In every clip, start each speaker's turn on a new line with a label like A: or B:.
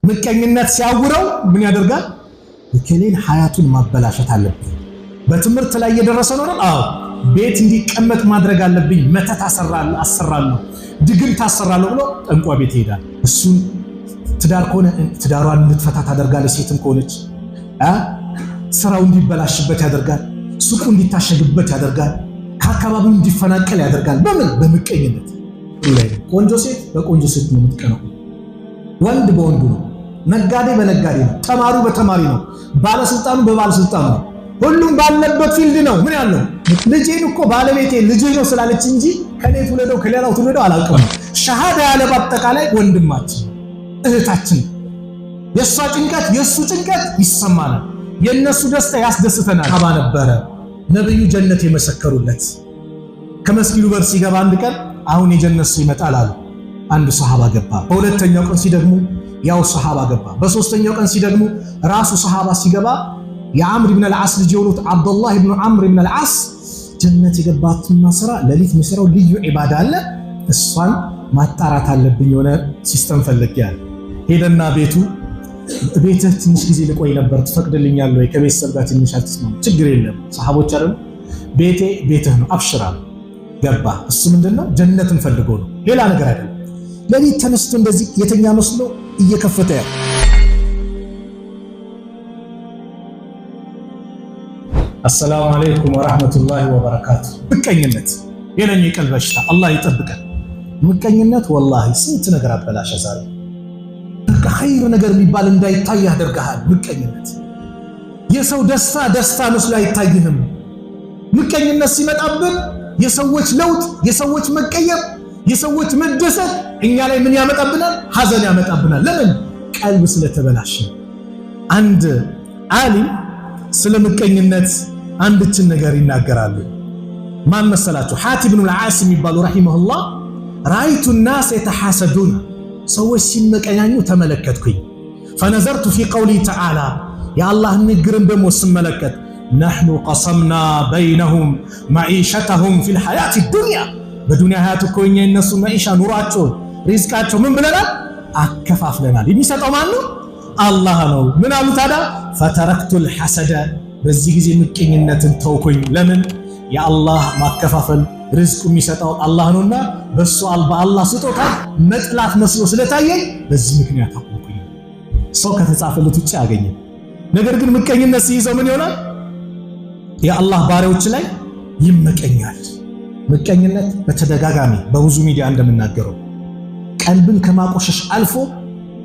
A: ምቀኝነት ሲያውረው ምን ያደርጋል? እከሌን ሐያቱን ማበላሸት አለብኝ። በትምህርት ላይ እየደረሰ ነው አይደል? አዎ ቤት እንዲቀመጥ ማድረግ አለብኝ። መተት አሰራለሁ፣ ድግምት አሰራለሁ ብሎ ጠንቋ ቤት ይሄዳል። እሱን ትዳር ከሆነ ትዳሯን እንድትፈታ ታደርጋለች። ሴትም ከሆነች ስራው እንዲበላሽበት ያደርጋል። ሱቁ እንዲታሸግበት ያደርጋል። ከአካባቢው እንዲፈናቀል ያደርጋል። በምን? በምቀኝነት። ቆንጆ ሴት በቆንጆ ሴት ነው የምትቀነው። ወንድ በወንዱ ነው። ነጋዴ በነጋዴ ነው። ተማሩ በተማሪ ነው። ባለስልጣኑ በባለስልጣኑ ነው። ሁሉም ባለበት ፊልድ ነው። ምን ያለው ልጄን እኮ ባለቤቴ ልጄ ነው ስላለች እንጂ ከኔ ትውለደው ከሌላው ትውለደው አላውቅም። ሸሃዳ ያለ በአጠቃላይ ወንድማችን እህታችን፣ የእሷ ጭንቀት የእሱ ጭንቀት ይሰማናል። የእነሱ ደስታ ያስደስተናል። ሰሃባ ነበረ ነብዩ ጀነት የመሰከሩለት። ከመስጊዱ በር ሲገባ አንድ ቀን አሁን የጀነት ሰው ይመጣል አሉ። አንድ ሰሃባ ገባ። በሁለተኛው ቀን ሲደግሙ ያው ሰሃባ ገባ። በሶስተኛው ቀን ሲደግሙ ራሱ ሰሃባ ሲገባ የአምር ኢብኑ አልዓስ ልጅ የሆኑት አብዱላህ ኢብኑ አምር ኢብኑ አልዓስ ጀነት የገባትና ስራ ለሊት መስራው ልዩ ዒባዳ አለ፣ እሷን ማጣራት አለብኝ የሆነ ሲስተም ፈልጌያል። ሄደና ቤትህ ትንሽ ጊዜ ልቆይ ነበር ትፈቅድልኛለህ ወይ? ከቤተሰብ ጋር ትንሽ አትስማሙ? ችግር የለም ሰሃቦች አይደል ቤቴ ቤትህ ነው አብሽራ ገባ። እሱ ምንድነው ጀነትን ፈልጎ ነው ሌላ ነገር አይደለም። ለሊት ተነስቶ እንደዚህ የተኛ መስሎ እየከፈተ ያለ አሰላሙ አለይኩም ወራህመቱላሂ ወበረካቱ። ምቀኝነት የለኝ የቀልብ በሽታ አላህ ይጠብቀን። ምቀኝነት ወላሂ ስንት ነገር አበላሸ። ዛሬ በቃ ኸይር ነገር የሚባል እንዳይታይ ያደርጋል። ምቀኝነት የሰው ደስታ መስሎ አይታይህም። ምቀኝነት ሲመጣብን የሰዎች ለውጥ፣ የሰዎች መቀየር፣ የሰዎች መደሰት እኛ ላይ ምን ያመጣብናል? ሐዘን ያመጣብናል። ለምን? ቀልብ ስለተበላሸ። አንድ ዓሊም ስለ ምቀኝነት አንድችን ነገር ይናገራሉ። ማን መሰላችሁ? ሐቲብ ኢብኑ አልዓስ የሚባሉ ረሂመሁላህ ራአይቱ الناس يتحاسدون ሰዎች ሲመቀኛኙ ተመለከትኩኝ። فنظرت في قوله تعالى የአላህ ንግርን ደግሞ ስመለከት نحن قسمنا بينهم معيشتهم في الحياة الدنيا በዱንያ ሀያት እኮ እኛ እነሱ መዒሻ ኑሯቸው ሪዝቃቸው ምን ብለናል? አከፋፍለናል። የሚሰጠው ማን ነው? አላህ ነው። ምን አሉ ታዲያ? فتركت الحسد በዚህ ጊዜ ምቀኝነትን ተውኩኝ። ለምን? የአላህ ማከፋፈል ሪዝቁ የሚሰጠው አላህ ነውና በሱ በአላህ ስጦታ መጥላት መስሎ ስለታየኝ በዚህ ምክንያት አቆምኩኝ። ሰው ከተጻፈለት ውጪ ያገኘ ነገር ግን ምቀኝነት ሲይዘው ምን ይሆናል? የአላህ ባሪያዎች ላይ ይመቀኛል። ምቀኝነት በተደጋጋሚ በብዙ ሚዲያ እንደምናገረው ቀልብን ከማቆሸሽ አልፎ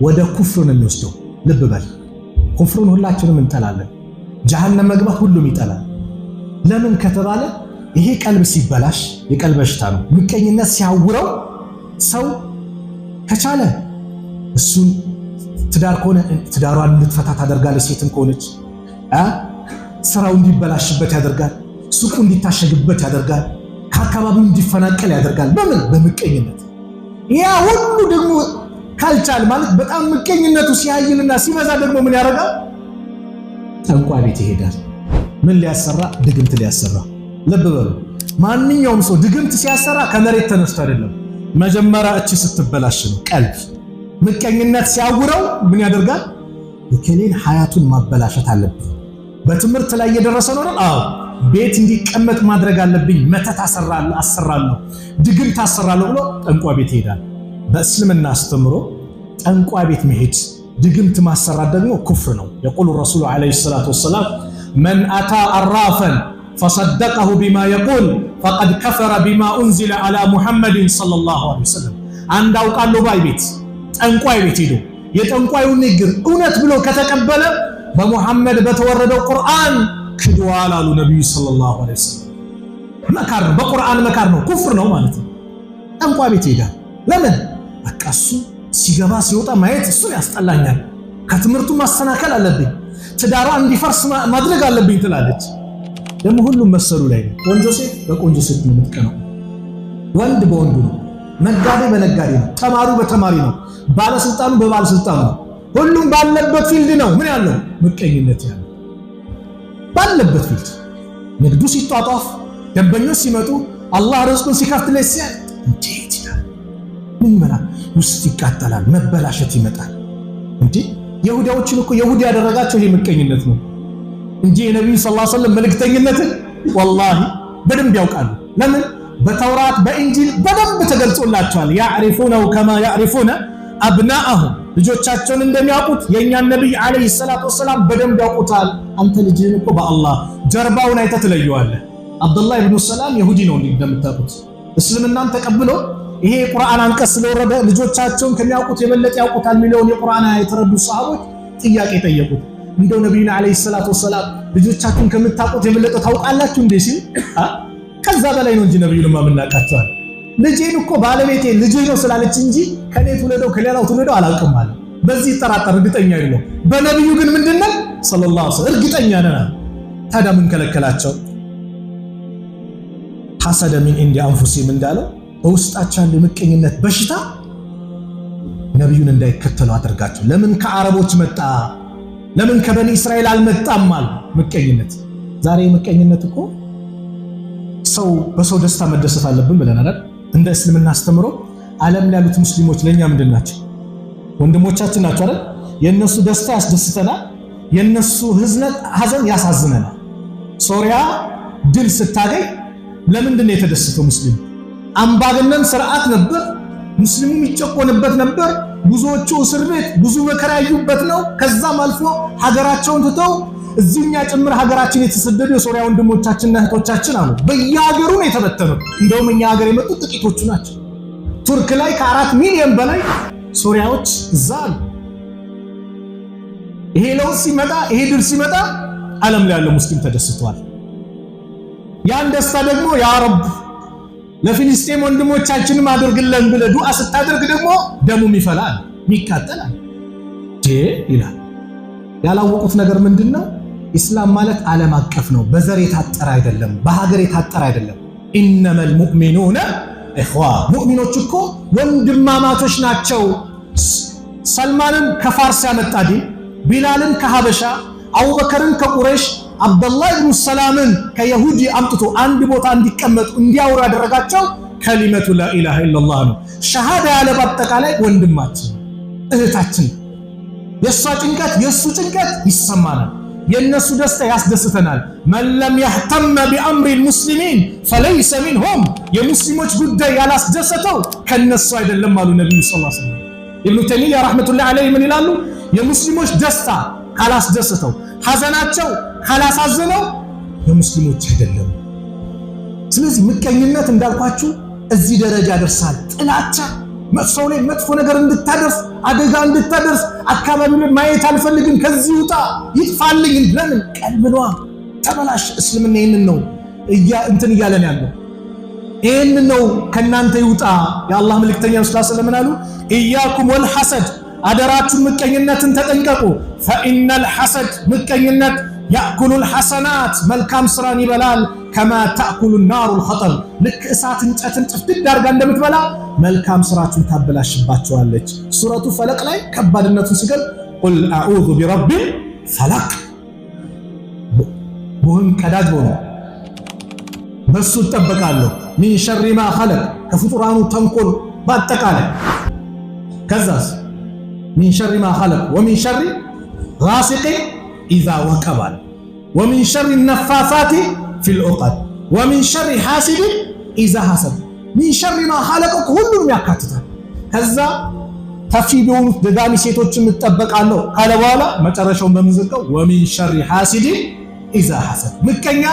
A: ወደ ኩፍር ነው የሚወስደው። ልብ በል ኩፍርን ሁላችንም እንጠላለን። ጀሃነም መግባት ሁሉም ይጠላል። ለምን ከተባለ ይሄ ቀልብ ሲበላሽ የቀልብ በሽታ ነው። ምቀኝነት ሲያውረው ሰው ከቻለ እሱን ትዳር ከሆነ ትዳሯን እንድትፈታ ታደርጋለች። ሴትም ከሆነች ስራው እንዲበላሽበት ያደርጋል። ሱቁ እንዲታሸግበት ያደርጋል። ከአካባቢው እንዲፈናቀል ያደርጋል። በምን? በምቀኝነት። ያ ሁሉ ደግሞ ካልቻለ ማለት በጣም ምቀኝነቱ ሲያይልና ሲበዛ ደግሞ ምን ያደርጋል? ጠንቋይ ቤት ይሄዳል። ምን ሊያሰራ? ድግምት ሊያሰራ። ልብ በሉ ማንኛውም ሰው ድግምት ሲያሰራ ከመሬት ተነስቶ አይደለም፣ መጀመሪያ እቺ ስትበላሽ ነው። ቀልብ ምቀኝነት ሲያውረው ምን ያደርጋል? እከሌን ሐያቱን ማበላሸት አለብኝ። በትምህርት ላይ እየደረሰ ነው አይደል? አዎ ቤት እንዲቀመጥ ማድረግ አለብኝ። መተት አሰራለሁ፣ ድግምት አሰራለሁ ብሎ ጠንቋይ ቤት ይሄዳል። በእስልምና አስተምሮ ጠንቋይ ቤት መሄድ ድግምት ማሰራት ደግሞ ኩፍር ነው። የቁሉ ረሱሉ ዓለይሂ ሰላቱ ወሰላም መን አታ አራፈን ፈሰደቀሁ ቢማ የቁል ፈቀድ ከፈረ ቢማ ኡንዚለ ዓላ ሙሐመድን ሰለላሁ ዐለይሂ ወሰለም። አንድ አውቃለሁ ባይ ቤት ጠንቋይ ቤት ሄዶ የጠንቋዩን ንግር እውነት ብሎ ከተቀበለ በሙሐመድ በተወረደው ቁርአን ክዷል አሉ ነብዩ ሰለላሁ ዐለይሂ ወሰለም። መካር ነው፣ በቁርአን መካር ነው፣ ኩፍር ነው ማለት ነው። ጠንቋይ ቤት ሄዳ ለምን? በቃ እሱ ሲገባ ሲወጣ ማየት እሱን ያስጠላኛል፣ ከትምህርቱ ማስተካከል አለብኝ፣ ትዳሯ እንዲፈርስ ማድረግ አለብኝ ትላለች። ደግሞ ሁሉም መሰሉ ላይ ነው። ቆንጆ ሴት በቆንጆ ሴት ነው የምትቀነው። ወንድ በወንዱ ነው። ነጋዴ በነጋዴ ነው። ተማሩ በተማሪ ነው። ባለስልጣኑ በባለስልጣኑ ነው። ሁሉም ባለበት ፊልድ ነው ምን ያለው? ምቀኝነት ያለው ባለበት ፊልድ። ንግዱ ሲጧጧፍ፣ ደንበኞች ሲመጡ፣ አላህ ርዝቁን ሲከፍትለት እንዴት ይላል? ምን ይመራል? ውስጥ ይቃጠላል፣ መበላሸት ይመጣል። እንዴ ይሁዳዎችን እኮ ይሁዳ ያደረጋቸው ይሄ ምቀኝነት ነው እንጂ የነብዩ ሰለላሁ ዐለይሂ ወሰለም መልእክተኝነትን ወላሂ በደንብ ያውቃሉ። ለምን በተውራት በእንጂል በደንብ ተገልጾላቸዋል። ያዕሪፉነሁ ከማ ያዕሪፉነ አብናአሁም ልጆቻቸውን እንደሚያውቁት የእኛን ነብይ አለይሂ ሰላቱ ወሰላም በደንብ ያውቁታል። አንተ ልጅህን እኮ በአላህ ጀርባውን አይተህ ትለየዋለህ። አብዱላህ ኢብኑ ሰላም ይሁዲ ነው እንደምታውቁት። እስልምናን ተቀብሎ ይሄ የቁርአን አንቀጽ ስለወረደ ልጆቻቸውን ከሚያውቁት የበለጠ ያውቁታል የሚለውን የቁርአን የተረዱ ሰሃቦች ጥያቄ ጠየቁት። እንደው ነብዩን አለይሂ ሰላቱ ወሰላም ልጆቻችሁን ከምታውቁት የበለጠ ታውቃላችሁ እንዴ ሲል ከዛ በላይ ነው እንጂ ነብዩን ማምናቃቸው አለ። ልጄን እኮ ባለቤቴ ልጄ ነው ስላለች እንጂ ከኔ ትውለደው ከሌላው ትውለደው አላውቅም ማለት በዚህ ተራጠር እርግጠኛ አይደለም። በነብዩ ግን ምንድነው ሰለላሁ ዐለይሂ ወሰለም እርግጠኛ ነን። ታዲያ ምን ከለከላቸው? ሐሰደ ሚን ኢንዲ አንፉሲሂም እንዳለው በውስጣቸው ያለ ምቀኝነት በሽታ ነብዩን እንዳይከተሉ አድርጋቸው። ለምን ከአረቦች መጣ? ለምን ከበኒ እስራኤል አልመጣም? ማለት ምቀኝነት። ዛሬ ምቀኝነት እኮ ሰው በሰው ደስታ መደሰት አለብን ብለናል። እንደ እስልምና አስተምሮ ዓለም ላይ ያሉት ሙስሊሞች ለኛ ምንድናቸው? ወንድሞቻችን ናቸው አይደል? የነሱ ደስታ ያስደስተናል፣ የነሱ ሐዘን ያሳዝነናል። ሶሪያ ድል ስታገኝ ለምንድን ነው የተደሰተው ሙስሊም? አምባገነን ስርዓት ነበር፣ ሙስሊሙ የሚጨቆንበት ነበር። ብዙዎቹ እስር ቤት ብዙ መከራ ያዩበት ነው። ከዛም አልፎ ሀገራቸውን ትተው እዚህኛ ጭምር ሀገራችን የተሰደዱ የሶሪያ ወንድሞቻችንና እህቶቻችን አሉ። በየሀገሩ ነው የተበተኑት። እንደውም እኛ ሀገር የመጡት ጥቂቶቹ ናቸው። ቱርክ ላይ ከ4 ሚሊዮን በላይ ሶሪያዎች እዛ አሉ። ይሄ ለውጥ ሲመጣ ይሄ ድል ሲመጣ ዓለም ላይ ያለው ሙስሊም ተደስቷል። ያን ደስታ ደግሞ ያ ረብ ለፊልስጤም ወንድሞቻችንም አድርግልን ብለህ ዱዓ ስታደርግ ደግሞ ደሙም ይፈላል ይቃጠላል ይላል። ያላወቁት ነገር ምንድነው? ኢስላም ማለት ዓለም አቀፍ ነው። በዘር የታጠረ አይደለም፣ በሀገር የታጠረ አይደለም። ኢነመል ሙእሚኑነ ኢኽዋ ሙእሚኖች እኮ ወንድማማቾች ናቸው። ሰልማንን ከፋርስ ያመጣ ዲን፣ ቢላልን ከሀበሻ፣ አቡበከርን ከቁረይሽ፣ አብዱላህ ኢብኑ ሰላምን ከይሁዲ አምጥቶ አንድ ቦታ እንዲቀመጡ እንዲያወሩ ያደረጋቸው ከሊመቱ ላኢላሃ ኢለላህ ነው። ሸሃዳ ያለ በአጠቃላይ ወንድማችን እህታችን፣ የሷ ጭንቀት የሱ ጭንቀት ይሰማናል፣ የነሱ ደስታ ያስደስተናል። መን ለም የህተመ ቢአምሪ ልሙስሊሚን ፈለይሰ ሚንሁም የሙስሊሞች ጉዳይ ያላስደሰተው ከነሱ አይደለም አሉ ነብዩ ሰለላሁ ዐለይሂ ወሰለም። ኢብኑ ተይሚያ ረህመቱላሂ ዐለይሂ ምን ይላሉ? የሙስሊሞች ደስታ ካላስደሰተው፣ ሐዘናቸው ካላሳዘነው የሙስሊሞች አይደለም። ስለዚህ ምቀኝነት እንዳልኳችሁ እዚህ ደረጃ ደርሳል። ጥላቻ ሰው ላይ መጥፎ ነገር እንድታደርስ አደጋ እንድታደርስ አካባቢ ላይ ማየት አልፈልግም፣ ከዚህ ውጣ ይጥፋልኝ። ለምን ቀልብኗ ተበላሽ። እስልምና ይሄንን ነው እንትን እያለን ያለው ይሄንን ነው። ከናንተ ይውጣ። የአላህ መልእክተኛ ሰለላሁ ዐለይሂ ወሰለም አሉ ኢያኩም ወልሐሰድ አደራችሁ ምቀኝነትን ተጠንቀቁ። ፈኢነል ሐሰድ ምቀኝነት ያእኩሉል ሐሰናት መልካም ስራን ይበላል። ከማ ተእኩሉ ናሩል ኸጠብ ልክ እሳት እንጨትን ጭፍድድ አድርጋ እንደምትበላ መልካም ስራችሁን ታበላሽባቸዋለች። ሱረቱ ፈለቅ ላይ ከባድነቱን ሲገልጽ ቁል አዑዙ ቢረቢል ፈለቅ ቦህን ቀዳጅ ሆኖ በሱ እጠበቃለሁ። ሚን ሸሪ ማ ኸለቅ ከፍጡራኑ ተንኮል በአጠቃላይ ከዛስ ሚን ሸሪ ማ ኸለቅ ወሚን ሸሪ ጋሲቅ ኢዛ ወቀበ ወሚን ሸሪ ነፋሳቲ ፊል ዑቀድ ወሚን ሸሪ ሐሲድ ኢዛ ሐሰድ ሚን ሸሪ ማ ኸለቅ ሁሉንም ያካትታል። ከዛ ተፊ ቢሆኑት ደጋሚ ሴቶችን እጠበቃለሁ ካለ በኋላ መጨረሻውን በምንዘቀው ወሚን ሸሪ ሐሲድ ኢዛ ሐሰድ ምቀኛ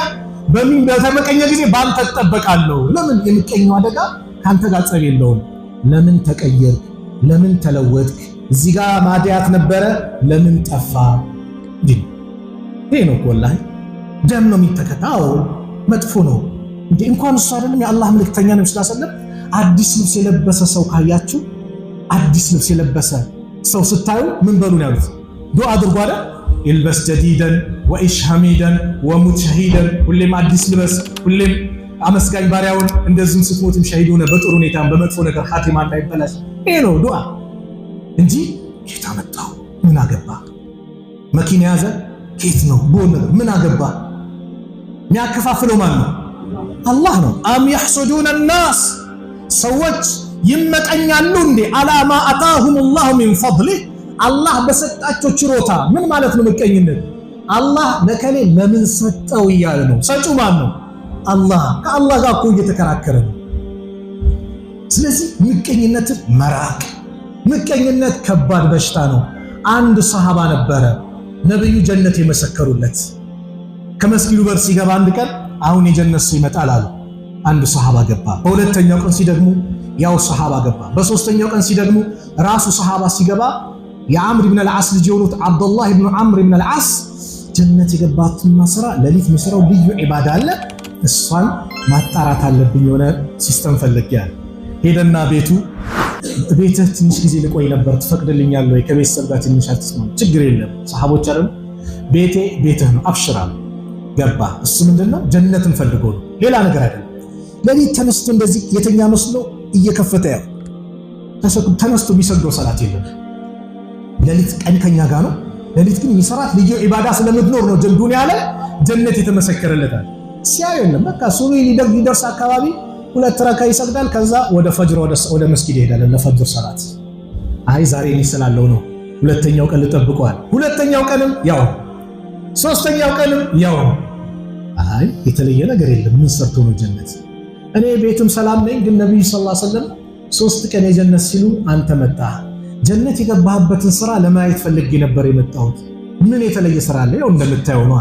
A: በተመቀኘ ጊዜ ባንተ እጠበቃለሁ። ለምን? የምቀኛው አደጋ ካንተ ጋር ጸብ የለውም። ለምን ተቀየርክ? ለምን ተለወጥክ? እዚህ ጋር ማዲያት ነበረ ለምን ጠፋ? ይሄ ነው ወላሂ ደም ነው የሚተከታው። መጥፎ ነው እንዴ! እንኳን እሱ አይደለም የአላህ መልእክተኛ ነው ሰለላሁ ዐለይሂ ወሰለም አዲስ ልብስ የለበሰ ሰው ካያችሁ፣ አዲስ ልብስ የለበሰ ሰው ስታዩ ምን በሉ ነው ያሉት? ዱዓ አድርጉ አይደል? ይልበስ ጀዲደን ወኢሽ ሐሚደን ወሙት ሸሂደን። ሁሌም አዲስ ልበስ፣ ሁሌም አመስጋኝ ባሪያውን። እንደዚህም ስትሞትም ሸሂድ ሆነ በጥሩ ሁኔታ በመጥፎ ነገር ኻቲማ እንዳይበላሽ። ይሄ ነው ዱዓ እንጂ ጌታ መጣው ምን አገባ? መኪና ያዘ ኬት ነው ቦነ ምን አገባ? የሚያከፋፍለው ማን ነው? አላህ ነው። አም يحسدون الناس ሰዎች ይመቀኛሉ እንዴ አላማ አታሁም الله من فضله አላህ በሰጣቸው ችሮታ ምን ማለት ነው ምቀኝነት? አላህ ለከሌ ለምን ሰጠው እያለ ነው። ሰጪው ማን ነው? አላህ። ከአላህ ጋር እኮ እየተከራከረ ነው። ስለዚህ ምቀኝነትን መራቅ። ምቀኝነት ከባድ በሽታ ነው። አንድ ሰሃባ ነበረ ነብዩ ጀነት የመሰከሩለት። ከመስጊዱ በር ሲገባ አንድ ቀን አሁን የጀነት ሰው ይመጣል አሉ። አንድ ሰሃባ ገባ። በሁለተኛው ቀን ሲደግሙ ያው ሰሃባ ገባ። በሶስተኛው ቀን ሲደግሙ ራሱ ሰሃባ ሲገባ የአምር ኢብኑ አልዓስ ልጅ የሆኑት አብዱላህ ኢብኑ አምር ኢብኑ አልዓስ ጀነት የገባትን ስራ ለሊት መስራው ልዩ ዒባዳ አለ፣ እሷን ማጣራት አለብኝ የሆነ ሲስተም ፈልጌያለሁ። ሄደና ቤትህ ትንሽ ጊዜ ልቆይ ነበር ትፈቅድልኛለህ ወይ? ከቤተሰብ ጋር ትንሽ አትስማም? ችግር የለም ሰሃቦች አይደል ቤትህ ነው አብሽራ። ገባ። እሱ ምንድነው ጀነትን ፈልጎ ነው ሌላ ነገር አይደለም። ለሊት ተነስቶ እንደዚህ የተኛ መስሎ እየከፈተ ያው ተነስቶ የሚሰግደው ሰላት የለም። ለሊት ቀን ከኛ ጋር ነው። ለሊት ግን የሚሰራት ልዩ ዒባዳ ስለምትኖር ነው ዱንያ ላይ ጀነት የተመሰከረለታል። ሲያዩ የለም በቃ ሱቢ ሊደርስ አካባቢ 2 ረካ ይሰግዳል። ከዛ ወደ ፈጅር ወደ መስጊድ ይሄዳል ለፈጅር ሰላት። አይ ዛሬ እኔ ስላለው ነው። ሁለተኛው ቀን ልጠብቀዋል። ሁለተኛው ቀንም ያው፣ ሶስተኛው ቀንም ያው። አይ የተለየ ነገር የለም። ምን ሰርቶ ነው ጀነት? እኔ ቤትም ሰላም ነኝ፣ ግን ነብዩ ሰለላሁ ዐለይሂ ወሰለም 3 ቀን የጀነት ሲሉ አንተ መጣህ። ጀነት የገባህበትን ስራ ለማየት ፈልጌ ነበር የመጣሁት። ምን የተለየ ስራ አለ? ያው እንደምታየው ነው።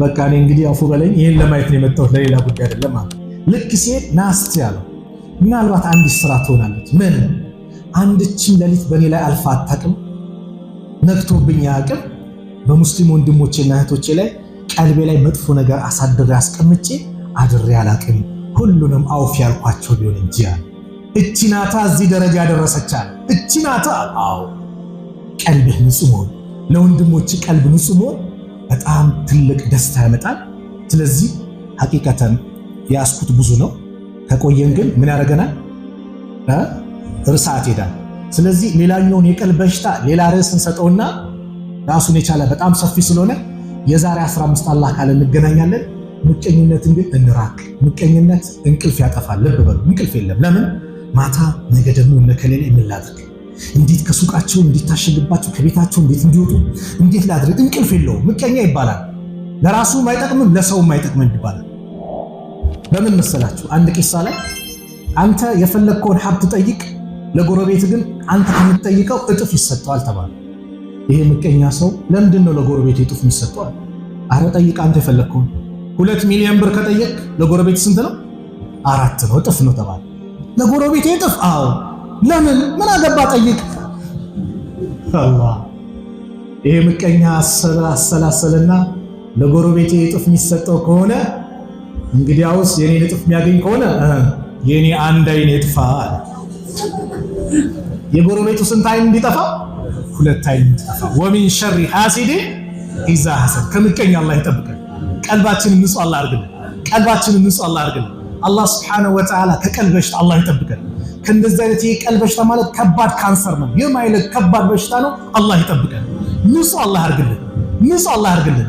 A: በቃ እኔ እንግዲህ አፉ በለኝ፣ ይሄን ለማየት ነው የመጣሁት ለሌላ ጉዳይ አይደለም አለ። ልክ ሲሄድ ናስት ያለው ምናልባት አንዲት ስራ ትሆናለች። ምን? አንድችን ሌሊት በእኔ ላይ አልፋ አታውቅም፣ ነግቶብኝ አያውቅም። በሙስሊም ወንድሞቼና እህቶቼ ላይ ቀልቤ ላይ መጥፎ ነገር አሳድሬ አስቀምጬ አድሬ አላውቅም። ሁሉንም አውፍ ያልኳቸው ቢሆን እንጂ አለ። እቺ ናታ እዚህ ደረጃ ያደረሰቻል። እቺ ናታ። አዎ ቀልብህ ንጹህ መሆን፣ ለወንድሞች ቀልብ ንጹህ መሆን በጣም ትልቅ ደስታ ያመጣል። ስለዚህ ሐቂቀተን ያስኩት ብዙ ነው። ከቆየን ግን ምን ያደርገናል? ርሳት ሄዳል። ስለዚህ ሌላኛውን የቀልብ በሽታ ሌላ ርዕስ እንሰጠውና ራሱን የቻለ በጣም ሰፊ ስለሆነ የዛሬ 15 አላህ ካለ እንገናኛለን። ምቀኝነትን ግን እንራቅ። ምቀኝነት እንቅልፍ ያጠፋል። ልብ በሉ፣ እንቅልፍ የለም። ለምን? ማታ ነገ ደግሞ እነከሌለ ምን ላድርግ፣ እንዴት ከሱቃቸው እንዲታሸግባቸው ከቤታቸው እንዴት እንዲወጡ እንዴት ላድርግ፣ እንቅልፍ የለውም። ምቀኛ ይባላል። ለራሱም አይጠቅምም ለሰውም አይጠቅምም ይባላል። በምን መሰላችሁ? አንድ ቂሳ ላይ አንተ የፈለግከውን ሀብት ጠይቅ፣ ለጎረቤት ግን አንተ ከምትጠይቀው እጥፍ ይሰጠዋል ተባለ። ይሄ ምቀኛ ሰው ለምንድን ነው ለጎረቤት እጥፍ ይሰጠዋል? አረ ጠይቅ አንተ የፈለግከውን። 2 ሚሊዮን ብር ከጠየቅ ለጎረቤት ስንት ነው? 4 ነው፣ እጥፍ ነው ተባለ። ለጎረቤት እጥፍ? አዎ። ለምን? ምን አገባ ጠይቅ። አላህ ይሄ ምቀኛ አሰላሰልና ለጎረቤት እጥፍ የሚሰጠው ከሆነ እንግዲያውስ የኔ እጥፍ የሚያገኝ ከሆነ የኔ አንድ አይን ይጥፋ አለ። የጎረቤቱ ስንት አይን እንዲጠፋ? 2 አይን እንዲጠፋ። ወሚን ሸሪ ሐሲድ ኢዛ ሐሰድ። ከምቀኛ አላህ ይጠብቀን። ቀልባችንን ንጹህ አላህ አድርግልን። ቀልባችንን ንጹህ አላህ አድርግልን። አላህ ሱብሓነሁ ወተዓላ ከቀልብ በሽታ አላህ ይጠብቀን። ከእንደዚህ አይነት የቀልብ በሽታ ማለት ከባድ ካንሰር ነው፣ የማይለቅ ከባድ በሽታ ነው። አላህ ይጠብቀን። ንጹህ አላህ አድርግልን። ንጹህ አላህ አድርግልን።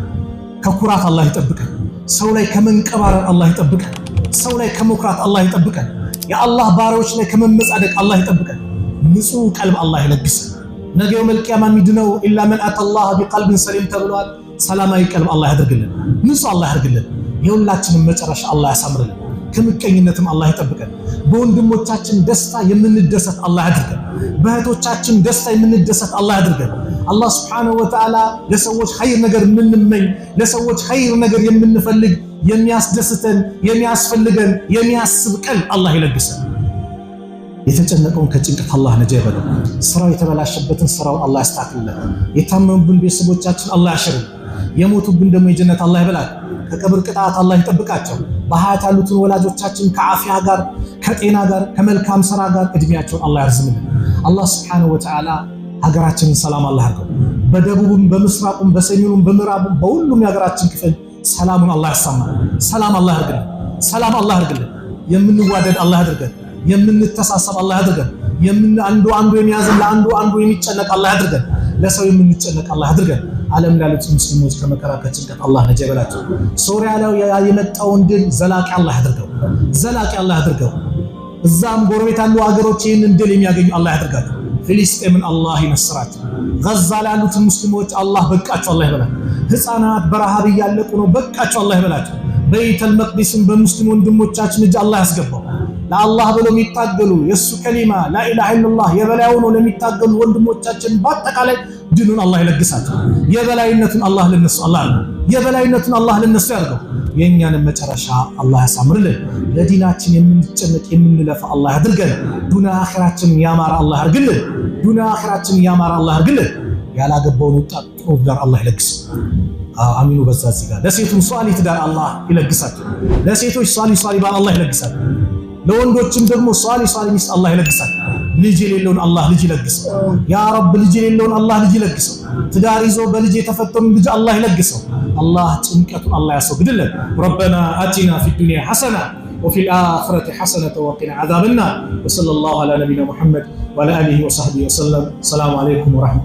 A: ከኩራት አላህ ይጠብቀን። ሰው ላይ ከመንቀባረር አላህ ይጠብቀን። ሰው ላይ ከመኩራት አላህ ይጠብቀን። የአላህ ባሪያዎች ላይ ከመመጻደቅ አላህ ይጠብቀን። ንጹህ ቀልብ አላህ ይለግሰን። ነገ የውመል ቂያማ የሚድነው ኢላ መን አተላህ ቢቀልብን ሰሊም ተብሏል። ሰላማዊ ቀልብ አላህ ያድርግልን። ንጹህ አላህ ያድርግልን። የሁላችንም መጨረሻ አላህ ያሳምርልን። ከምቀኝነትም አላህ ይጠብቀን። በወንድሞቻችን ደስታ የምንደሰት አላህ ያድርገን። በእህቶቻችን ደስታ የምንደሰት አላህ ያድርገን። አላህ ሱብሓነሁ ወተዓላ ለሰዎች ኸይር ነገር የምንመኝ፣ ለሰዎች ኸይር ነገር የምንፈልግ፣ የሚያስደስተን፣ የሚያስፈልገን፣ የሚያስብ ቀልብ አላህ ይለግሰን። የተጨነቀውን ከጭንቀት አላህ ነጃ ይበለው። ስራው የተበላሸበትን ስራውን አላህ ያስተካክልልን። የታመሙብን ቤተሰቦቻችን አላህ ያሽርልን። የሞቱብን ደግሞ የጀነት አላህ ይበላል። ከቀብር ቅጣት አላህ ይጠብቃቸው። በሀያት ያሉትን ወላጆቻችን ከአፊያ ጋር ከጤና ጋር ከመልካም ስራ ጋር እድሜያቸውን አላህ ያርዝምልን። አላህ ሱብሓነሁ ወተዓላ ሀገራችንን ሰላም አላህ ያርገው። በደቡብም በምስራቁም በሰሜኑም በምዕራቡም በሁሉም የሀገራችን ክፍል ሰላሙን አላህ ያሳማል። ሰላም አላህ ያርግልን። ሰላም አላህ ያርግልን። የምንዋደድ አላህ ያድርገን። የምንተሳሰብ አላህ ያድርገን። አንዱ የሚያዝን ለአንዱ የሚጨነቅ አላህ ያድርገን። ለሰው የምንጨነቅ አላህ ያድርገን። ዓለም ላሉት ሙስሊሞች ከመከራ ከጭንቀት አላህ ነጃ ይበላቸው። ሶሪያ ላይ የመጣውን ድል ዘላቂ አላህ ያድርገው። ዘላቂ አላህ ያድርገው። እዛም ጎረቤት ያሉ ሀገሮች ይህንን ድል የሚያገኙ አላህ ያድርጋቸው። ፍልስጤምን አላህ ይነስራቸው። ጋዛ ላሉት ሙስሊሞች አላህ በቃቸው አላህ ይበላቸው። ህፃናት በረሃብ እያለቁ ነው፣ በቃቸው አላህ ይበላቸው። በይተል መቅዲስን በሙስሊም ወንድሞቻችን እጅ አላህ ያስገባው። ለአላህ ብለው የሚታገሉ የሱ ከሊማ ላኢላሃ ኢላላህ የበላይ ሆነው ለሚታገሉ ወንድሞቻችን በአጠቃላይ ድኑን አላህ ይለግሳቸው። የበላይነቱን አላህ ለነሱ የበላይነቱን አላህ ለነሱ ያርገው። የኛን መጨረሻ አላህ ያሳምርልን። ለዲናችን የምንጨነቅ የምንለፋ አላህ ያድርገን። ዱንያ አኺራችንን ያማረ አላህ ያርግልን። ዱንያ አኺራችንን ያማረ አላህ ያርግልን። ያላገባውን ወጣት ጥሩ ትዳር አላህ ይለግስ። አሚኑ በዛ እዚህ ጋር ለሴቱም ሷሊ ትዳር አላህ ይለግሳቸው። ለሴቶች ሷሊ ባል አላህ ይለግሳቸው። ለወንዶችም ደግሞ ሷሊ ሚስት አላህ ይለግሳቸው። ልጅ የሌለውን አላህ ልጅ ይለግሰው። ያ ረብ ልጅ የሌለውን አላህ ልጅ ይለግሰው። ትዳር ይዞ በልጅ የተፈተኑ ልጅ አላህ ይለግሰው። አላህ ጭንቀቱን አላህ ያስወግድልን። ረበና አቲና ፊ ዱንያ ሐሰና وفي الآخرة حسنة وقنا عذاب النار وصلى الله على نبينا محمد وعلى آله وصحبه وسلم. السلام عليكم ورحمة الله.